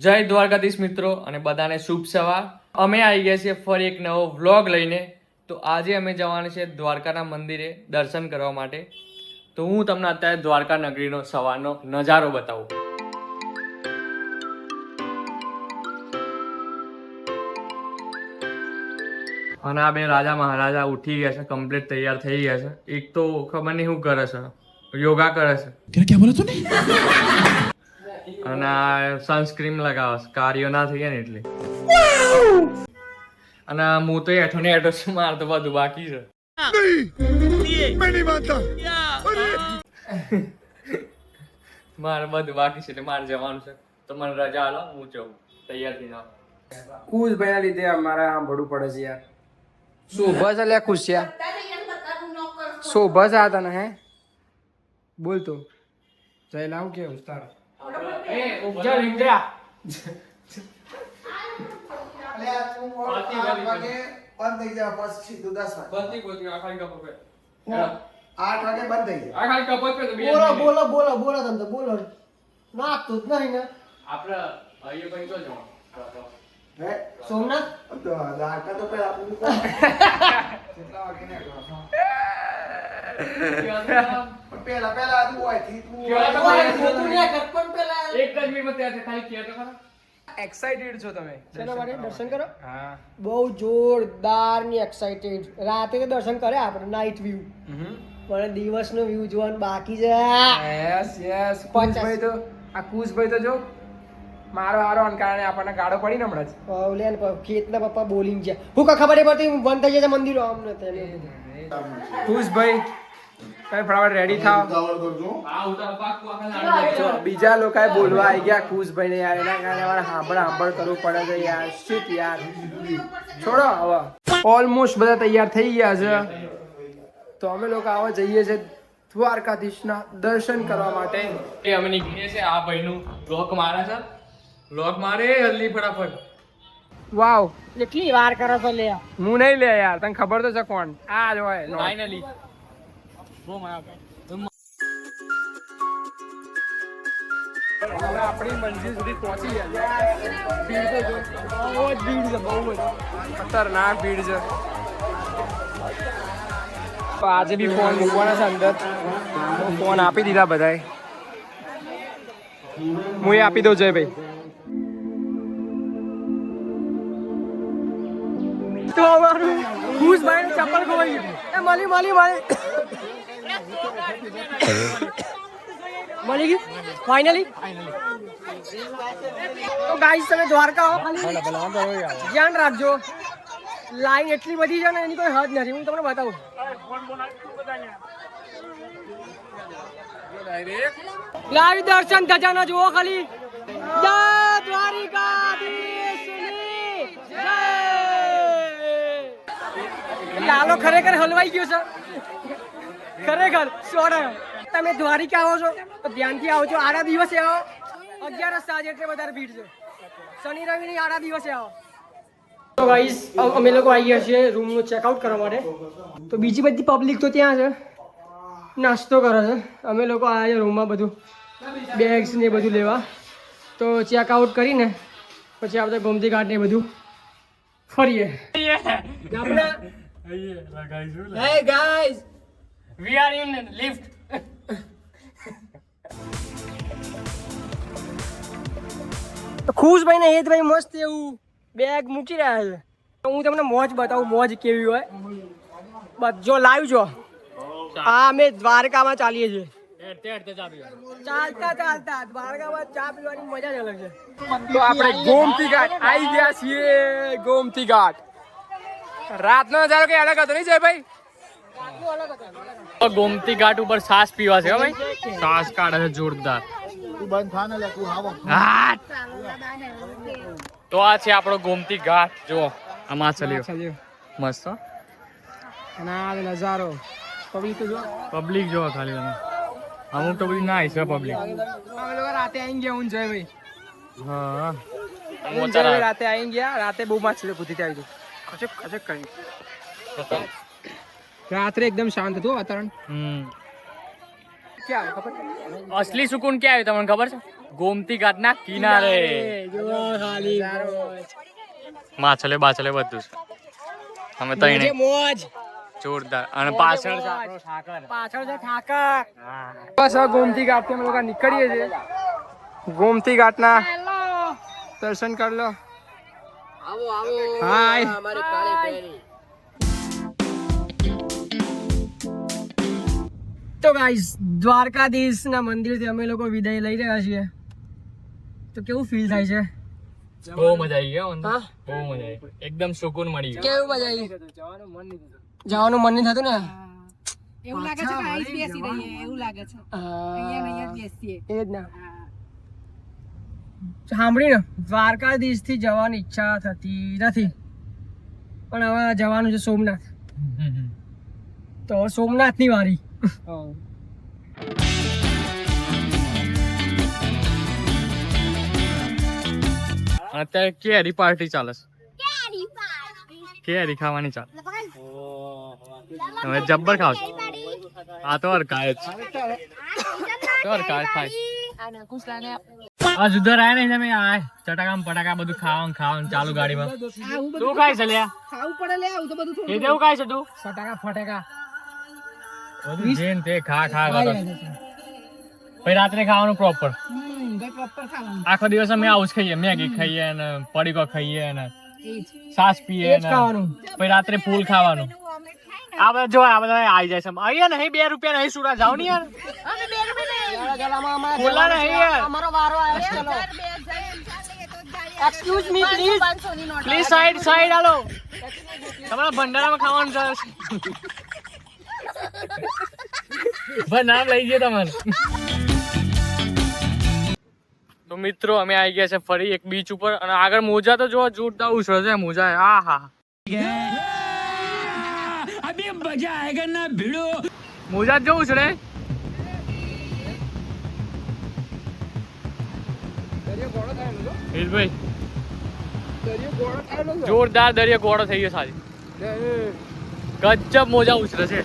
જય દ્વારકાધીશ મિત્રો અને બધાને શુભ સવાર. અમે આવી ગયા છીએ ફરી એક નવો વ્લોગ લઈને. તો આજે અમે જવાના છે દ્વારકાના મંદિરે દર્શન કરવા માટે. તો હું તમને અત્યારે દ્વારકા નગરીનો સવારનો નજારો બતાવું. અને આ બે રાજા મહારાજા ઉઠી ગયા છે, કમ્પ્લીટ તૈયાર થઈ ગયા છે. એક તો ખબર નહીં શું કરે છે, યોગા કરે છે. क्या बोला तूने? અને આ સનસ્ક્રીન લગાવે છે, કાર્યો ના થઈ ગયા ને એટલે. અને હું તો હેઠો ને હેઠો છું, મારે તો બધું બાકી છે. મારે બધું બાકી છે એટલે મારે જવાનું છે. તો મને રજા આલો, હું જઉં તૈયાર થઈ જાઉં. ખુશ ભાઈ ના લીધે અમારે સાંભળવું પડે છે યાર. શોભા છે લ્યા ખુશિયા, શોભા છે આ તને હે બોલ તો જય લાવ કેવું તારું એ ઉપજા વિંદ્રા બંધ થઈ જાય પછી સીધું 10 વાગે બધી ગોતી આ ખાલી કપો પે 8 વાગે બંધ થઈ જાય. આ ખાલી કપો પે તો બોલો તમે તો બોલો ના તો જ નહીં ને આપણે અહીંયા ભાઈ તો જવાનું હે સોમનાથ તો દાકા તો પેલા આપણું કેટલા વાગે ને પેલા તું હોય થી તું એક જ મિનિટ ત્યાં ખાલી કે તો ખરા. એક્સાઇટેડ છો તમે શેના માટે દર્શન કરો? હા બહુ જોરદાર ની એક્સાઇટેડ. રાતે તો દર્શન કરે આપણે નાઈટ વ્યૂ, પણ દિવસનો વ્યૂ જોવાનું બાકી છે. યસ યસ કુશભાઈ તો આ કુશભાઈ તો જો મારો હારો અન કારણે આપણને ગાડો પડી ને હમણાં જ ઓલે ને ખેતના પપ્પા બોલીને છે હું કા ખબર નહીં પડતી બંધ થઈ જશે મંદિરો આમ ને તેમ. કુશભાઈ કઈ ફટાફટ રેડી થાવ. આ ઉતાર પાકું આખા લાડુ જો બીજા લોકોએ બોલવા આવી ગયા કુશભાઈ ને યાર, એના કારણે અમારે સાંભળ કરવું પડે છે યાર. શિટ યાર છોડો હવે. ઓલમોસ્ટ બધા તૈયાર થઈ ગયા છે, તો અમે લોકો આવા જઈએ છે દ્વારકાધીશના દર્શન કરવા માટે. એ અમે નીકળીએ છીએ. આ ભાઈનું બ્લોક મારે છે, બ્લોક મારે જલ્દી ફટાફટ. વાવ કેટલી વાર કરો છો લે હું નહીં લે યાર, તને ખબર તો છે કોણ આ જ હોય. ફાઇનલી હવે આપણી મંજિલ સુધી પહોંચી ગયા. ભીડ તો જો બહુ જ ભીડ છે, બહુ જ ખતરનાક ભીડ છે. તો આજે બી ફોન મૂકવાના છે અંદર, ફોન આપી દીધા બધાએ. હું એ આપી દઉં જય ભાઈ. તો અમારું ખુશભાઈ ચપ્પલ ખોવાઈ ગયું. એ મળી મળી ગયું ફાઇનલી. તો ગાઈસ તમે દ્વારકા આવો, ખાલી ધ્યાન રાખજો. લાઈન એટલી બધી છે ને એની કોઈ હદ નથી. હું તમને બતાવું. લાઈવ દર્શન ધજાના જુઓ ખાલી. જય દ્વારિકાધીશની જય. લાલો ખરેખર હલવાઈ ગયો છે, ખરેખર 100%. તમે દ્વારિકા આવો છો તો ધ્યાનથી આવજો. આડા દિવસે આવો, 11 સાંજે એટલે વધારે ભીડ છે. શનિ રવિ ની આડા દિવસે આવો. તો ગાઈસ અમે લોકો આવી ગયા છીએ રૂમનું ચેકઆઉટ કરવા માટે. તો બીજી બધી પબ્લિક તો ત્યાં છે, નાસ્તો કરે છે. અમે લોકો આવ્યા છે રૂમમાં બધું બેગ્સ ને બધું લેવા. તો ચેકઆઉટ કરીને પછી આપણે ગોમતી ઘાટ ને બધું ફરીએ. આપણે hey guys we are in lift. Khushbhai ને હેતભાઈ મસ્ત એવું બેગ મૂકી રહ્યા છે. હું તમને મોજ બતાવું, મોજ કેવી હોય. જો લાઈવ જો આ અમે દ્વારકામાં ચાલીએ છીએ. ચાલતા ચાલતા દ્વારકામાં ચા પીવાની મજા જ અલગ છે. તો આપણે ગોમતી ઘાટ આવી ગયા છીએ. ગોમતી ઘાટ રાતનો નજારો કઈ અલગ હતો નહીં જય ભાઈ? ગોમતી ઘાટ ઉપર છાસ પીવા છે. ભાઈ છાસ કાઢે છે જોરદાર. તો આ છે આપણો ગોમતી ઘાટ. જો આમાં ચલ્યો મસ્ત હો? અને આ નજારો પબ્લિક તો જો, પબ્લિક જો ખાલી તમે. અમુક તો બધી નાઈસ છે પબ્લિક. અમે લોકો રાતે આવી ગયા. હું જય ભાઈ હા હું જય ભાઈ રાતે આવી ગયા. રાતે બહુ માછલી કૂદી આવી હતું, ખચક ખચક કરી. રાત્રે એકદમ શાંત હતું વાતાવરણ. હમ ક્યાં ખબર અસલી સુકૂન ક્યાં આવ્યું તમને ખબર છે? ગોમતી ઘાટના કિનારે માછલે બાછલે બધું છે. અમે તો મોજે મોજ. જોરદાર અને પાછળ છે આપણો ઠાકર. પાછળ છે ઠાકર. બસ હવે ગોમતી ઘાટથી અમે લોકો નીકળીએ છીએ. ગોમતી ઘાટના દર્શન કરી લો. હાય. તો ગાઈસ દ્વારકાધીશના મંદિરથી અમે લોકો વિદાય લઈ રહ્યા છીએ. તો કેવું ફીલ થાય છે? બહુ મજા આવી ગયો અંદર. હા? બહુ મજા આવી, એકદમ સુકૂન મળી ગયો. કેવું મજા આવી? જવાનું મન નહીં થતું ને? એવું લાગે છે કે અહીં જ બેસી રહીએ એવું લાગે છે અહીંયા જ બેસીએ એ જ ના સાંભળી ને દ્વારકાધીશ થી જવાની ઈચ્છા થતી નથી, પણ હવે જવાનું છે સોમનાથ. તો હવે સોમનાથ ની વારી. અને અત્યારે કેરી પાર્ટી ચાલે છે. કેરી ખાવાની ચાલે. હવે જબ્બર ખાવ છો. આ તો હરકાય જ તો હરકાય ખાય. આ જુદો રાય નહીં તમે આ ચટાકામ પટાકા બધું ખાવાનું ચાલુ ગાડીમાં. તું ખાય છે લ્યા? ખાવું પડે લે આવું તો બધું થોડું એ દેવું ખાય છે તું? ફટાકા ફટાકા બધું જેન તે ખા કરો. પછી રાત્રે ખાવાનું પ્રોપર. ભાઈ પ્રોપર ખાવાનું આખો દિવસ અમે આવું જ ખાઈએ, મેગી ખાઈએ ને પડીકો ખાઈએ ને એ જ છાસ પીએ એ જ ને ખાવાનું. પછી રાત્રે ફૂલ ખાવાનું. આ બધા જો આ બધા આવી જાય છે. અહીંયા નહીં 2 રૂપિયા નહીં સુરા જાવ ને યાર. ખુલ્લા નહીં યાર. અમારો વારો આવ્યો છે. ચલો excuse me please. Please side આલો. તમારા ભંડારામાં ખાવાનું છે. ભાઈ નામ લઈ ગયો તમારે. તો મિત્રો અમે આવી ગયા છે ફરી એક બીચ ઉપર અને આગળ મોજા તો જો જોરદાર ઉછળે છે મોજા. આ હા અભી મજા આયેગા ના ભીડો. મોજા જો ઉછળે. હિલભાઈ જોરદાર દરિયો ગોળો થઈ ગયો સારી. ગજબ મોજા ઉછળે છે.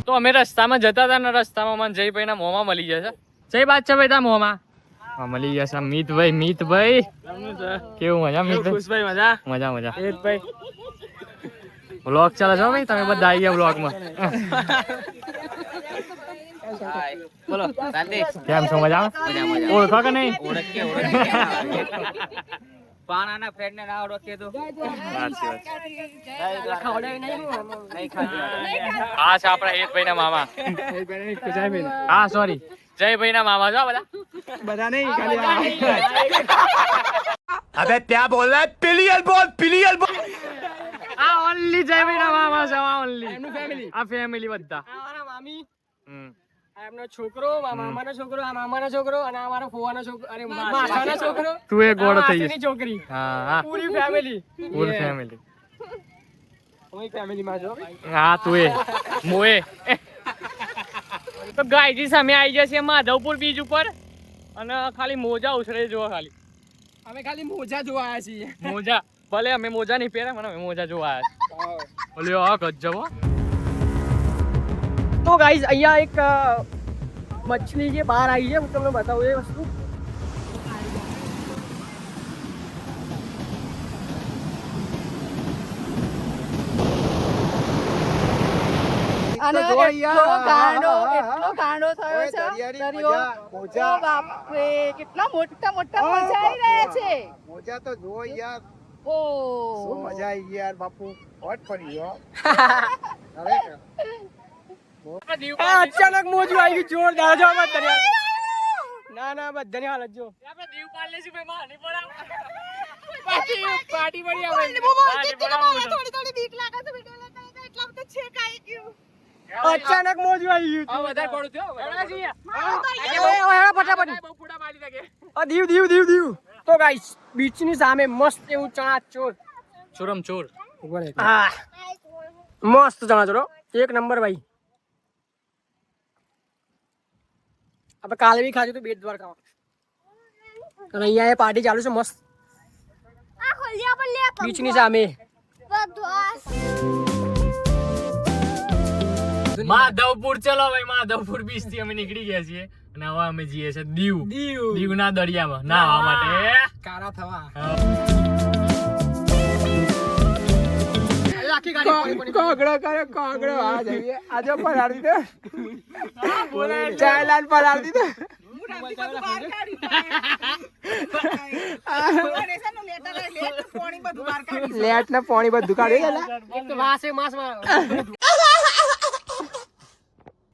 તો અમે રસ્તામાં જતા હતા ને રસ્તામાં મને જયભાઈના મોંમાં મળી જશે. જય બાદ છે ભાઈ તા મોંમાં મળી જશે. મિતભાઈ કેવું મજા? મિતભાઈ મજા. વ્લોગ ચાલે છે ભાઈ, તમે બધા આવી ગયા વ્લોગમાં. બોલો કેમ છો? મજા? ઓળખો કે નહીં? પાણાના ફ્રેન્ડ ને ના ઓળખીએ તો હા છે આપણા હેતભાઈ ના મામા. હા સોરી જયભાઈ ના મામા છો બધા. બધા નહીં ખાલી अबे क्या बोल रहा है? पिलियल बोल. આ ઓનલી જયભાઈ ના મામા છે. આ ઓનલી એમનું ફેમિલી. આ ફેમિલી બધા. આ મારા મામી, હમ. આ એમનો છોકરો, મારા મામાનો છોકરો, આ મામાનો છોકરો અને આ મારો ફુવાનો છોકરો, અરે માસાનો છોકરો, તું એ ગોળો આ થઈ માસીની છોકરી. હા પૂરી ફેમિલી. Full family. હું ફેમિલીમાં છું. હા તું એ મોએ. તો ગાયજી સામે આવી જશે માધવપુર બીચ ઉપર અને ખાલી મોજા ઉછળે જો ખાલી. અમે ખાલી મોજા જોવા આવ્યા છીએ. મોજા ભલે અમે મોજા નહીં પહેર્યા પણ અમે મોજા જોવા આવ્યા છે. ઓલ્યો આ ગજબ હો. તો ગાઈઝ અહીંયા એક મછલી જે બહાર આવી છે, હું તમને બતાવું એ વસ્તુ. અને તો જો અહીંયા. એટલો ગાંડો થયો છે દરિયાની દરિયો. મોજા. ઓ બાપ રે, કેટલા મોટા મજા આવી રહ્યા છે. મોજા તો જો યાર. ઓ શું મજા આવી યાર બાપુ. હોટ પડી ગયો. આ અચાનક મોજું આવી ગયું જોરદાર. જો બધા ના બધાની હાલત જો. આપણે દીવ પાડ લેશું ભાઈ માં નહીં પડાવ. પાર્ટી પડી આવે. થોડી બીક લાગે છે વિડિયો લેતા એટલા બધા છેક આવી ગયું. અચાનક મોજું આવી ગયું. વધારે પડું થયો ફટાફટ આ દીવ. તો ગાઈસ બીચ ની સામે મસ્ત એવું ચણાચોર. ચોરમ ચોર. હા મસ્ત ચણાચોર હો. એક નંબર ભાઈ. આપણે કાલે બી ખાધું હતું બેટ દ્વારકા. અને અહીંયા એ પાર્ટી ચાલુ છે મસ્ત બીચ ની સામે. માધવપુર ચલો ભાઈ. માધવપુર બીચ થી અમે નીકળી ગયા છીએ અને હવે અમે જઈએ છે દીવના દરિયામાં નાહવા માટે. કારા થવા આખી ગાડી કોગળો કરે કોગળો આ જઈએ આજે પલાળી દે ચાયલાલ પલાળી દે લેટ ને પાણી બધું કાઢ્યું વાસે માસ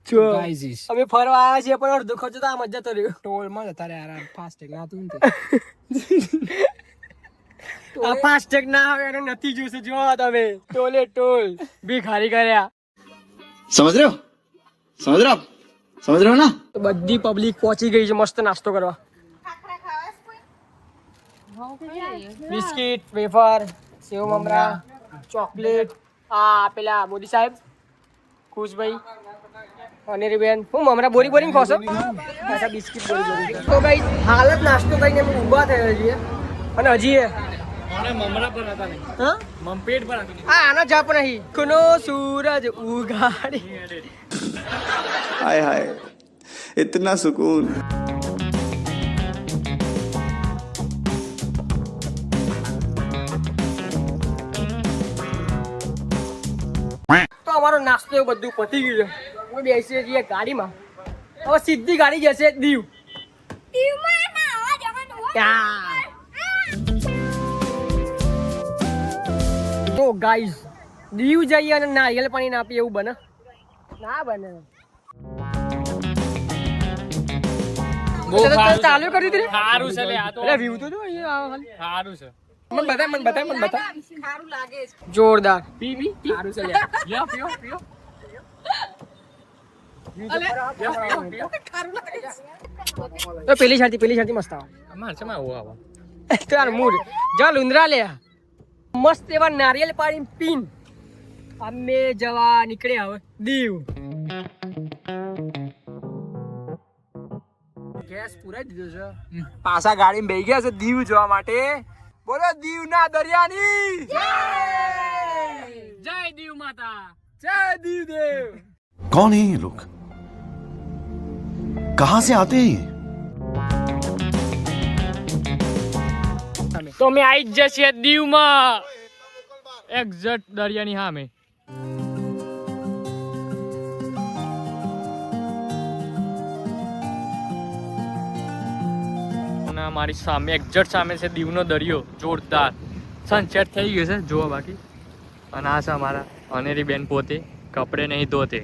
ગાઈઝ અમે ફરવા આવ્યા છીએ પણ અડધો ખર્ચો તો આમ જ જતો રહ્યો. ટોલ માં જતા રે યાર ફાસ્ટેગ ના તું આ ફાસ્ટેગ ના આવે એને નથી જોશે જો તમે ટોલે ટોલ ભિખારી કર્યા. समझ रहे हो आप समझ रहे हो ना. તો બધી પબ્લિક પહોંચી ગઈ છે મસ્ત નાસ્તો કરવા. બિસ્કિટ વેફર સેવ મમરા ચોકલેટ આ પેલા મોદી સાહેબ ખુશભાઈ અનેરીબેન હું મમરા બોરી બોરી ખોશો પાછા બિસ્કિટ બોરી તો ભાઈ હાલ જ નાસ્તો કરીને અમે ઊભા થયા છીએ અને હજી મમરા પર હતા નહીં, હા પેટ પર હતું. આનો જાપ નહીં કુનો સૂરજ ઉગાડી हाय हाय इतना सुकून. તો અમારો નાસ્તો એવું બધું પતી ગયું છે. અમે બેસીએ છીએ ગાડીમાં. હવે સીધી ગાડી જશે દીવ. તો ગાઈઝ દીવ જઈએ અને નારિયેલ પાણી ના આપીએ એવું બને ના બને. ચાલુ કરી દીધી સારું છે લે આ તો. એટલે વ્યૂ તો જો અહીંયા આવે ખાલી. સારું છે. મને બતા જોરદાર સારું છે લ્યો, પીઓ, પીઓ. તો પેલી શાંતિ મસ્ત આવે અમારે છે માં આવું આવા. તો યાર મૂડ જા લુંદરા લે મસ્ત એવા નારિયેલ પાણી પીન અમે જવા નીકળ્યા હવે દીવ. ગેસ પુરાઈ દીધો છે પાછા ગાડીમાં બેસી ગયા છે દીવ જોવા માટે. બોલો દીવના દરિયાની જય દીવ માતા. જય દીવ દેવ. कौन है ये लोग कहां से आते हैं ये તો અમે આવી જ જશે દીવમાં એક્ઝેક્ટ દરિયાની સામે. અને મારી સામે એક્ઝેક્ટ સામે છે દીવનો દરિયો જોરદાર. સનસેટ થઈ ગયો છે જોવા બાકી. અને આ છે અમારા અનેરી બેન પોતે કપડે નહીં ધોતે.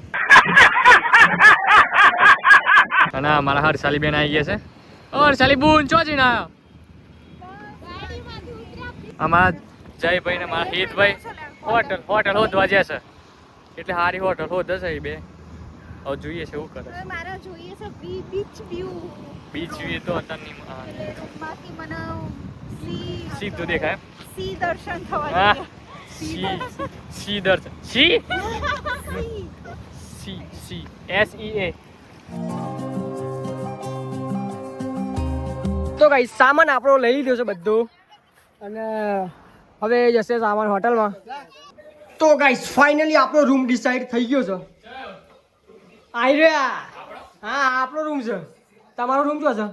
અને અમારા હર્ષાલી બેન આવી ગયા છે. હર્ષાલી બૂન ચો જઈને આવ્યા. અમારા જયભાઈ ને મારા હિતભાઈ હોટલ હોદવા જશે એટલે સારી હોટલ હોદે છે એ બે. હવે જોઈએ છે એવું કરે. મારા જોઈએ છે બીચ વ્યૂ બીચ વ્યૂ તો અત્યારની બાકી મને સી સીધું દેખાય. સી દર્શન થવા હા જોઈએ. સી દર્શન સી SEA. તો ગાઈસ સામાન આપણો લઈ લીધો છે બધો અને હવે જશે સામાન હોટલમાં. તો ગાઈસ ફાઇનલી આપણો રૂમ ડિસાઈડ થઈ ગયો છે. આઈ રહ્યા હા આપણો રૂમ છે. તમારો રૂમ શું છે?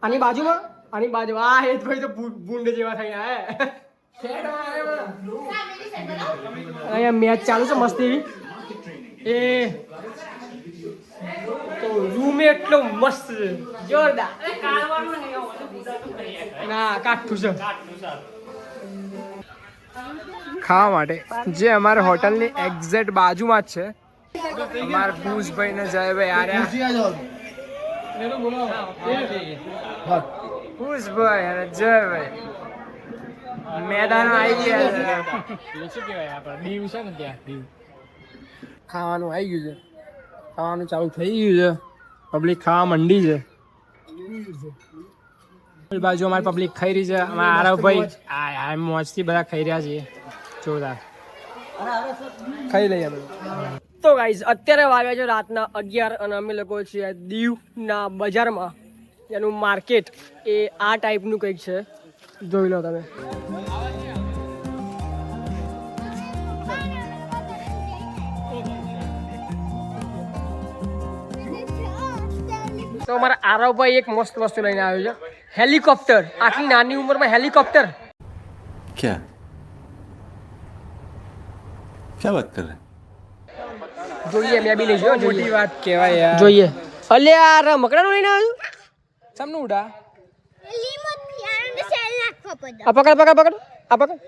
આની બાજુમાં આની બાજુ આ એ ભાઈ તો ભૂંડ જેવા થઈ ગયા હે. અહીંયા મેચ ચાલુ છે મસ્તી એ તો રૂમ એટલો મસ્ત છે જોરદાર. ના કાઠું છે ખાવા માટે જે અમારા હોટલની એક્ઝેક્ટ બાજુમાં જ છે. અમારા ભૂસભાઈ ને જયભાઈ આર્યા ભૂસભાઈ અને જયભાઈ મેદાન આવી ગયા છે. શું કહેવાય આપણે દીવ છે ને ત્યાં દીવ. ખાવાનું આવી ગયું છે. ખાવાનું ચાલુ થઈ ગયું છે. પબ્લિક ખાવા મંડી છે. એ બાજુ અમારી પબ્લિક ખાઈ રહી છે. અમારા આરવભાઈ આ મોજથી બધા ખાઈ રહ્યા છીએ. જોરદાર ખાઈ લઈએ અમે. તો ગાઈઝ અત્યારે વાગ્યા છે રાતના 11 અને અમે લોકો છીએ દીવના બજારમાં. એનું માર્કેટ એ આ ટાઈપનું કંઈક છે જોઈ લો તમે. તો અમારા આરવભાઈ એક મસ્ત વસ્તુ લઈને આવ્યો છે, હેલિકોપ્ટર. આટલી નાની ઉંમરમાં હેલિકોપ્ટર. क्या क्या बात कर रहे हैं? જોઈએ, મેં બી લઈ જોયો. મોટી વાત કહેવાય યાર. જોઈએ. અલ્યા આ રમકડાનું લઈને આવ્યો. સમનું ઉડા આ પકડ પકડ પકડ આ પકડ.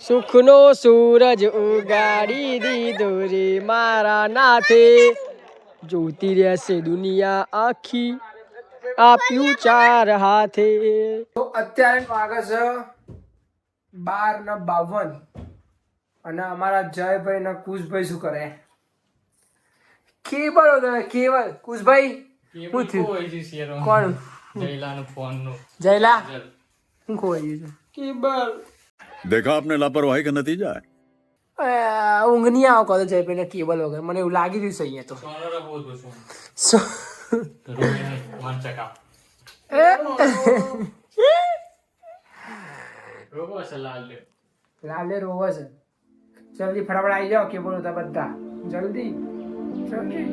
સુખનો સૂરજ ઉગાડી દીધો રે મારા નાથે, જોતી રહેશે દુનિયા આખી આપ્યું 4 હાથે. તો અત્યારે વાગે છે 12:52 અને અમારા જયભાઈ ને કુશભાઈ શું કરે? કેબલ કેબલ કુશભાઈ શું થયું? કોણ? જયલા શું ખોવાઈ ગયું છે? કેબલ देखा आपने लापरवाही का नतीजा है. ઊંઘ નહીં આવો કહો જયભાઈ ને કેબલ વગર. મને એવું લાગી રહ્યું છે અહીંયા તો. લાલે રોવો છે. જલ્દી ફટાફટ આવી જાઓ કેબલ હતા બધા. જલ્દી જલ્દી.